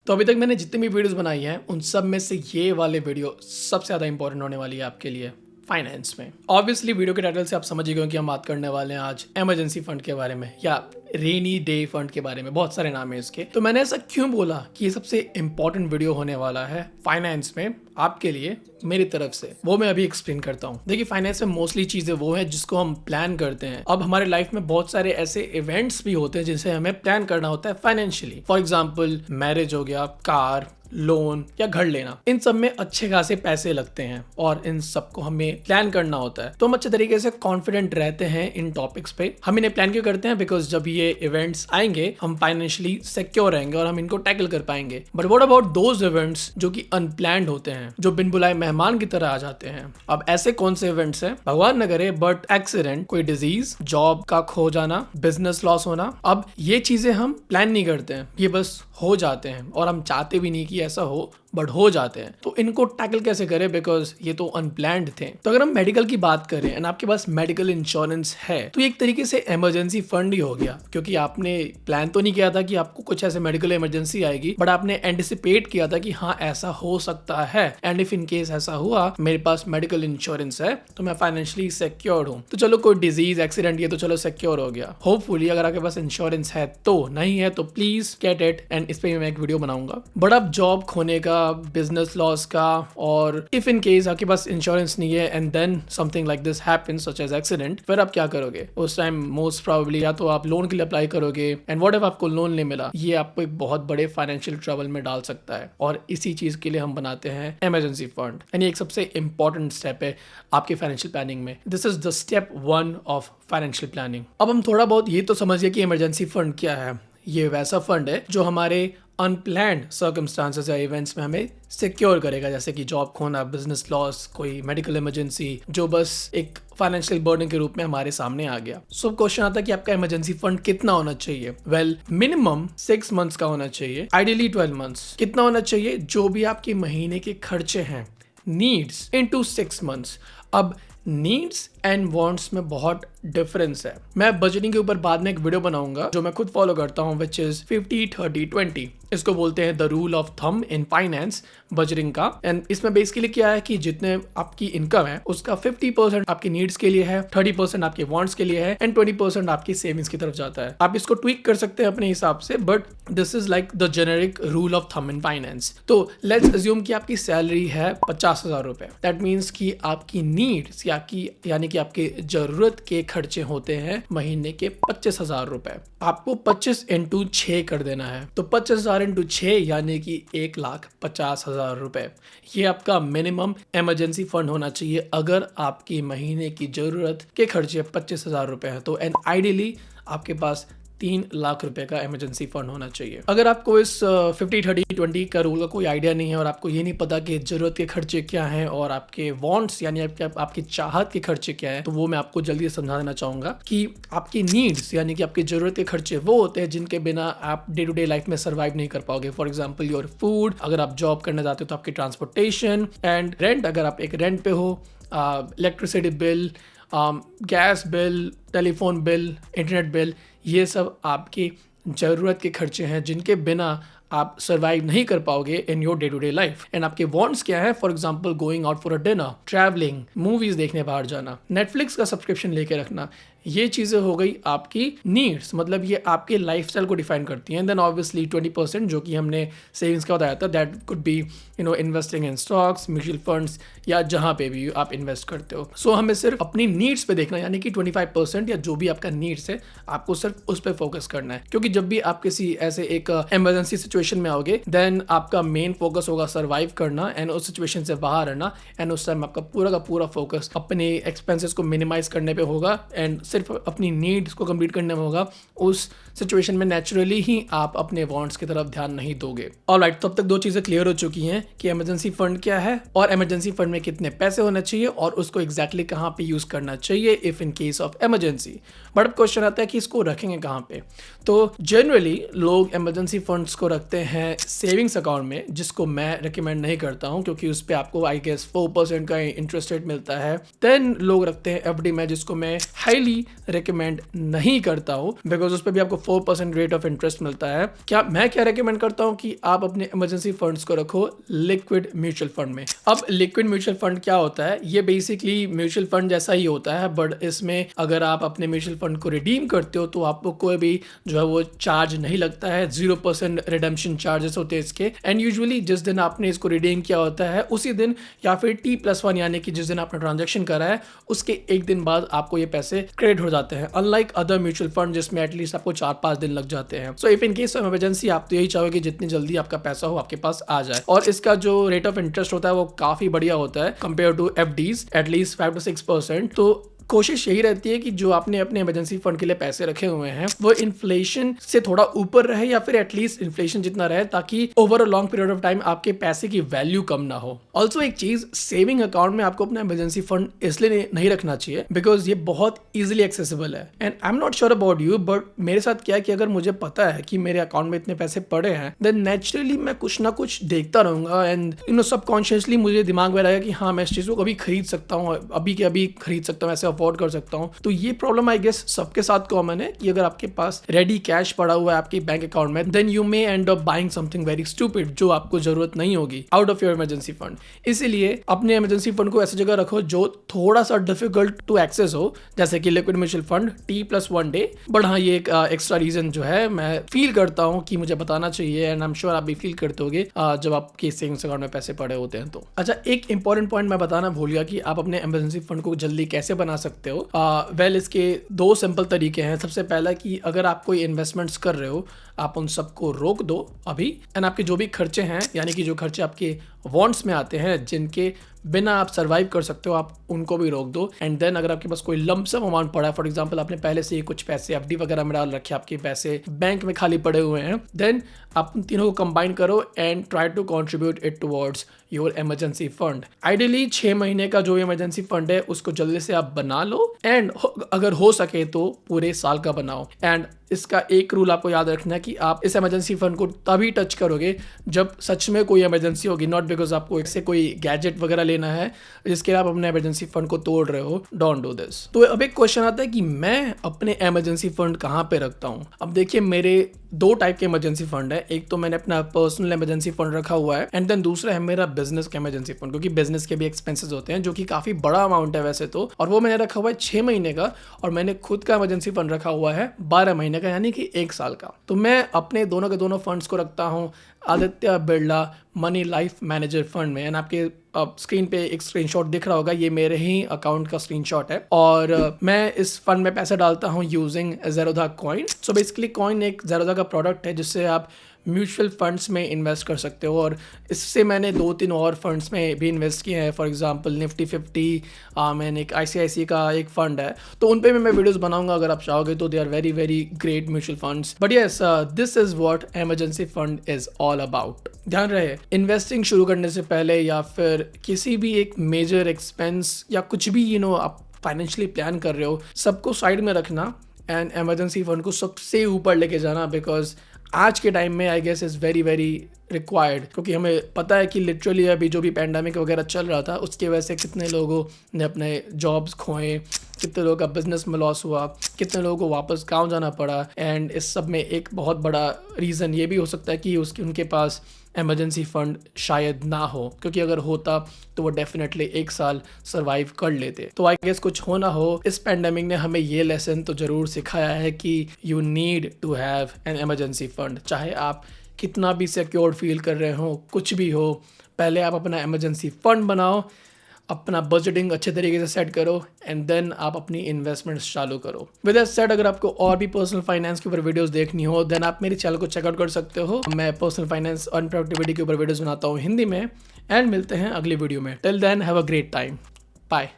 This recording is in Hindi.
तो अभी तक मैंने जितनी भी वीडियोस बनाई हैं उन सब में से ये वाले वीडियो सबसे ज़्यादा इंपॉर्टेंट होने वाली है आपके लिए फाइनेंस में। ऑब्वियसली वीडियो के टाइटल से आप समझ ही गए कि हम बात करने वाले हैं आज इमरजेंसी फंड के बारे में या रेनी डे फंड के बारे में। बहुत सारे नाम है इसके। तो मैंने ऐसा क्यों बोला कि ये सबसे इंपॉर्टेंट वीडियो होने वाला है फाइनेंस में आपके लिए मेरी तरफ से, वो मैं अभी एक्सप्लेन करता हूँ। देखिए फाइनेंस में मोस्टली चीजें वो है जिसको हम प्लान करते हैं। अब हमारे लाइफ में बहुत सारे ऐसे इवेंट्स भी होते हैं जिनसे हमें प्लान करना होता है फाइनेंशियली। फॉर एग्जाम्पल मैरिज हो गया, कार, लोन या घर लेना, इन सब में अच्छे खासे पैसे लगते हैं और इन सबको हमें प्लान करना होता है। तो हम अच्छे तरीके से कॉन्फिडेंट रहते हैं इन टॉपिक्स पे। हम इन्हें प्लान क्यों करते हैं? बिकॉज जब ये इवेंट्स आएंगे हम फाइनेंशियली सिक्योर रहेंगे और हम इनको टैकल कर पाएंगे। But what about those events जो कि अनप्लान्ड होते हैं, जो बिन बुलाए मेहमान की तरह आ जाते हैं। अब ऐसे कौन से इवेंट्स हैं? भगवान न करे बट एक्सीडेंट, कोई डिजीज, जॉब का खो जाना, बिजनेस लॉस होना। अब ये चीजें हम प्लान नहीं करते हैं, ये बस हो जाते हैं और हम चाहते भी नहीं कि ऐसा हो, बट हो जाते हैं। तो इनको टैकल कैसे करें? बिकॉज ये तो अनप्लान्ड थे। तो अगर हम मेडिकल की बात करें एंड आपके पास मेडिकल इंश्योरेंस है तो ये एक तरीके से इमरजेंसी फंड ही हो गया, क्योंकि आपने प्लान तो नहीं किया था कि आपको कुछ ऐसे मेडिकल इमरजेंसी आएगी, बट आपने एंटिसिपेट किया था कि हाँ ऐसा हो सकता है एंड इफ इन केस ऐसा हुआ मेरे पास मेडिकल इंश्योरेंस है तो मैं फाइनेंशियली सिक्योर हूँ। तो चलो कोई डिजीज, एक्सीडेंट, ये तो चलो सिक्योर हो गया। होपफुली अगर आपके पास इंश्योरेंस है तो, नहीं है तो प्लीज गेट इट एंड इस पे मैं एक वीडियो बनाऊंगा। बट अब जॉब खोने का, बिजनेस लॉस का, और इफ इन केस आपके पास इंश्योरेंस नहीं है and then something like this happens such as accident, फिर आप क्या करोगे? उस टाइम मोस्ट प्रोबेबली या तो आप लोन के लिए अप्लाई करोगे एंड व्हाट इफ आपको लोन नहीं मिला, ये आपको एक बहुत बड़े फाइनेंशियल ट्रबल में डाल सकता है। और इसी चीज के लिए हम बनाते हैं इमरजेंसी फंड एंड ये एक सबसे इंपॉर्टेंट स्टेप है आपके फाइनेंशियल प्लानिंग में। This is the step 1 of financial planning. अब हम थोड़ा बहुत ये तो समझिए कि इमरजेंसी फंड क्या है। ये वैसा फंड है जो हमारे अनप्लैंड सर्कमस्टांसेस या इवेंट्स में हमें सिक्योर करेगा, जैसे कि जॉब खोना, बिजनेस लॉस, कोई मेडिकल इमरजेंसी, जो बस एक फाइनेंशियल बर्डन के रूप में हमारे सामने आ गया। सो क्वेश्चन आता है कि आपका इमरजेंसी फंड कितना होना चाहिए? वेल मिनिमम 6 मंथ्स का होना चाहिए, आइडियली 12 मंथ्स। कितना होना चाहिए? जो भी आपके महीने के खर्चे हैं, नीड्स इनटू 6 मंथ्स। अब नीड्स एंड वांट्स में बहुत डिफरेंस है। मैं बजटिंग के ऊपर बाद में एक वीडियो बनाऊंगा जो मैं खुद फॉलो करता हूं, विच इज 50-30-20। इसको बोलते हैं the rule of thumb in finance, budgeting का। एंड इसमें बेसिकली क्या है कि जितने आपकी इनकम है उसका 50% आपकी नीड्स के लिए है, 30% आपके वांट्स के लिए है एंड 20% आपकी सेविंग्स की तरफ जाता है। आप इसको ट्वीक कर सकते हैं अपने हिसाब से, but this is like the generic rule of thumb in finance. तो लेट्स अज्यूम कि आपकी सैलरी है 50,000 रुपए। दैट मीन्स कि आपकी नीड्स यानी कि आपके जरूरत के खर्चे होते हैं महीने के 25,000 रुपए। आपको 25 इंटू 6 कर देना है। तो 25,000 इंटू 6 यानी कि 1,50,000 रुपए। ये आपका मिनिमम इमरजेंसी फंड होना चाहिए अगर आपकी महीने की जरूरत के खर्चे 25,000 रुपए हैं तो। एंड आइडियली आपके पास 3 लाख रुपए का इमरजेंसी फंड होना चाहिए। अगर आपको इस 50-30-20 का रूल का कोई आइडिया नहीं है और आपको ये नहीं पता कि जरूरत के खर्चे क्या हैं और आपके वांट्स यानी आपकी चाहत के खर्चे क्या हैं, तो वो मैं आपको जल्दी समझा देना चाहूंगा कि आपकी नीड्स यानी कि आपके जरूरत के खर्चे वो होते हैं जिनके बिना आप डे टू डे लाइफ में सर्वाइव नहीं कर पाओगे। फॉर एग्जाम्पल योर फूड, अगर आप जॉब करने जाते हो तो आपकी ट्रांसपोर्टेशन, एंड रेंट अगर आप एक रेंट पे हो, electricity bill, gas bill, telephone bill, internet bill, ये सब आपकी ज़रूरत के खर्चे हैं जिनके बिना आप सर्वाइव नहीं कर पाओगे in your day to day life. And आपके वांट्स क्या है? For example going out for a dinner, travelling, movies देखने बाहर जाना, नेटफ्लिक्स का सब्सक्रिप्शन लेके रखना। ये चीज़ें हो गई आपकी नीड्स, मतलब ये आपके लाइफस्टाइल को डिफाइन करती हैं। देन ऑब्वियसली 20% जो कि हमने सेविंग्स का बताया था, that could be investing in stocks, mutual funds या जहाँ पे भी आप इन्वेस्ट करते हो। सो हमें सिर्फ अपनी नीड्स पे देखना, यानी कि 25% या जो भी आपका नीड्स है आपको सिर्फ उस पर फोकस करना है। क्योंकि जब भी आप किसी ऐसे एक इमरजेंसी सिचुएशन में आओगे देन आपका मेन फोकस होगा सर्वाइव करना एंड उस सिचुएशन से बाहर रहना। एंड उस टाइम आपका पूरा का पूरा फोकस अपने एक्सपेंसेस को मिनिमाइज करने पे होगा एंड सिर्फ अपनी नीड्स को कंप्लीट करने में होगा। उस सिचुएशन में नेचुरली ही आप अपने वांट्स की तरफ ध्यान नहीं दोगे। ऑलराइट, तो अब तक 2 चीजें क्लियर हो चुकी हैं कि इमरजेंसी फंड क्या है और इमरजेंसी फंड में कितने पैसे होने चाहिए और उसको एग्जैक्टली कहाँ पे यूज करना चाहिए if in case of emergency. But अब क्वेश्चन आता है कि इसको रखेंगे कहाँ पे? तो जनरली लोग इमरजेंसी फंड्स को रखते हैं सेविंग्स अकाउंट में, जिसको मैं रिकमेंड नहीं करता हूँ क्योंकि उस पर आपको आई गेस 4% का इंटरेस्ट रेट मिलता है। देन लोग रखते हैं एफडी में, जिसको मैं हाईली रिकमेंड नहीं करता हूँ बिकॉज उस पर भी आपको 4% रेट ऑफ इंटरेस्ट मिलता है। मैं क्या रेकमेंड करता हूँ कि आप अपने इमरजेंसी फंड्स को रखो लिक्विड म्यूचुअल फंड में। अब लिक्विड म्यूचुअल फंड क्या होता है? ये बेसिकली म्यूचुअल फंड जैसा ही होता है, बट इसमें अगर आप अपने म्यूचुअल फंड को रिडीम करते हो तो आपको कोई भी जो है वो चार्ज नहीं लगता है। 0% रिडेम्पशन चार्जेस होते हैं इसके। एंड यूजुअली जिस दिन आपने इसको रिडीम किया होता है उसी दिन या फिर T+1 यानी कि जिस दिन आपने ट्रांजेक्शन करा है उसके एक दिन बाद आपको ये पैसे क्रेडिट हो जाते हैं, अनलाइक अदर म्यूचुअल फंड जिसमें एटलीस्ट आपको 4-5 दिन लग जाते हैं। So if in case of emergency आप तो यही चाहोगे कि जितनी जल्दी आपका पैसा हो आपके पास आ जाए। और इसका जो रेट ऑफ इंटरेस्ट होता है वो काफी बढ़िया होता है compare to FDs, at least 5 to 6%। तो कोशिश यही रहती है कि जो आपने अपने इमरजेंसी फंड के लिए पैसे रखे हुए हैं वो इन्फ्लेशन से थोड़ा ऊपर रहे या फिर एटलीस्ट इन्फ्लेशन जितना रहे, ताकि over a long period of time आपके पैसे की वैल्यू कम ना हो। ऑल्सो एक चीज, सेविंग अकाउंट में आपको अपना इमरजेंसी फंड इसलिए नहीं रखना चाहिए बिकॉज ये बहुत इजिली एक्सेसिबल है। And I am not sure about you, but मेरे साथ क्या है कि अगर मुझे पता है कि मेरे अकाउंट में इतने पैसे पड़े हैं देन नेचुरली मैं कुछ ना कुछ देखता रहूंगा एंड सबकॉन्शियसली मुझे दिमाग में रहेगा कि हाँ मैं इस चीज को कभी खरीद सकता हूँ, अभी के अभी खरीद सकता हूँ, ऐसे अफोर्ड कर सकता हूँ। तो ये प्रॉब्लम आई गेस सबके साथ कॉमन है कि अगर आपके पास रेडी कैश पड़ा हुआ है आपके बैंक अकाउंट में then you may end up buying something very stupid जो आपको जरूरत नहीं होगी out of your emergency fund. इसीलिए अपने इमरजेंसी फंड को ऐसी जगह रखो जो थोड़ा सा डिफिकल्ट टू एक्सेस हो, जैसे कि liquid mutual fund T+1 day. But हाँ ये एक एक्स्ट्रा रीजन जो है मैं फील करता हूँ कि मुझे बताना चाहिए एंड आई एम श्योर आप भी फील करते होगे जब आपके सेविंग्स अकाउंट में पैसे पड़े होते हैं। तो अच्छा, एक इंपॉर्टेंट पॉइंट मैं बताना भूल गया कि आप अपने इमरजेंसी फंड को जल्दी कैसे बना सकते हो। इसके 2 सिंपल तरीके हैं। सबसे पहला कि अगर आप कोई इन्वेस्टमेंट्स कर रहे हो आप उन सबको रोक दो अभी, एंड आपके जो भी खर्चे हैं यानी कि जो खर्चे आपके वांट्स में आते हैं जिनके बिना आप सरवाइव कर सकते हो आप उनको भी रोक दो। एंड देन अगर आपके पास कोई लमसम अमाउंट पड़ा है, फॉर एग्जांपल आपने पहले से ही कुछ पैसे FD वगैरह में डाल रखे, आपके पैसे बैंक में खाली पड़े हुए हैं, देन आप उन तीनों को कंबाइन करो and try to contribute it towards your emergency fund. Ideally 6 महीने का जो इमरजेंसी फंड है उसको जल्दी से आप बना लो एंड अगर हो सके तो पूरे साल का बनाओ। एंड इसका एक रूल आपको याद रखना है कि आप इस इमरजेंसी फंड को तभी टच करोगे जब सच में कोई इमरजेंसी होगी, नॉट बिकॉज आपको इससे कोई गैजेट वगैरह लेना है जिसके लिए आप अपने इमरजेंसी फंड को तोड़ रहे हो। Don't do this. तो अब एक क्वेश्चन आता है कि मैं अपने इमरजेंसी फंड कहाँ पे रखता हूँ। अब देखिए मेरे 2 टाइप के इमरजेंसी फंड है। एक तो मैंने अपना पर्सनल इमरजेंसी फंड रखा हुआ है एंड देन दूसरा है मेरा बिजनेस का इमरजेंसी फंड, क्योंकि बिजनेस के भी एक्सपेंसेस होते हैं जो कि काफी बड़ा अमाउंट है वैसे तो, और वो मैंने रखा हुआ है 6 महीने का, और मैंने खुद का इमरजेंसी फंड रखा हुआ है 12 महीने का यानी कि 1 साल का। तो मैं अपने दोनों के दोनों फंड्स को रखता हूँ Aditya Birla money life manager fund में। एंड आपके स्क्रीन पे एक स्क्रीनशॉट दिख रहा होगा, ये मेरे ही अकाउंट का स्क्रीनशॉट है और मैं इस फंड में पैसा डालता हूँ using Zerodha coin. So basically coin एक Zerodha का प्रोडक्ट है जिससे आप म्यूचुअल फंड्स में इन्वेस्ट कर सकते हो, और इससे मैंने 2-3 और फंड्स में भी इन्वेस्ट किए हैं। फॉर एग्जांपल निफ्टी 50, मैंने एक ICICI का एक फंड है, तो उन पे भी मैं वीडियोस बनाऊंगा अगर आप चाहोगे तो। They are very very great mutual funds. But yes, this is what emergency fund is all about. ध्यान रहे, इन्वेस्टिंग शुरू करने से पहले या फिर किसी भी एक मेजर एक्सपेंस या कुछ भी आप फाइनेंशियली प्लान कर रहे हो, सबको साइड में रखना एंड इमरजेंसी फंड को सबसे ऊपर लेके जाना, बिकॉज आज के टाइम में I guess is very very required. क्योंकि हमें पता है कि लिटरली अभी जो भी पैंडेमिक वगैरह चल रहा था उसकी वजह से कितने लोगों ने अपने जॉब्स खोए, कितने लोगों का बिजनेस में लॉस हुआ, कितने लोगों को वापस गांव जाना पड़ा। एंड इस सब में एक बहुत बड़ा रीज़न ये भी हो सकता है कि उनके पास इमरजेंसी फंड शायद ना हो, क्योंकि अगर होता तो वो डेफिनेटली 1 साल सरवाइव कर लेते। तो आई गेस कुछ हो ना हो, इस पैंडेमिक ने हमें ये लेसन तो ज़रूर सिखाया है कि you need to have an emergency fund. चाहे आप कितना भी सिक्योर्ड फील कर रहे हो, कुछ भी हो, पहले आप अपना इमरजेंसी फंड बनाओ, अपना बजटिंग अच्छे तरीके से सेट करो एंड देन आप अपनी इन्वेस्टमेंट्स चालू करो। विद दैट सेड, अगर आपको और भी पर्सनल फाइनेंस के ऊपर वीडियोस देखनी हो देन आप मेरे चैनल को चेकआउट कर सकते हो। मैं पर्सनल फाइनेंस और प्रोडक्टिविटी के ऊपर वीडियोस बनाता हूँ हिंदी में, एंड मिलते हैं अगली वीडियो में। Till then have a great time, bye.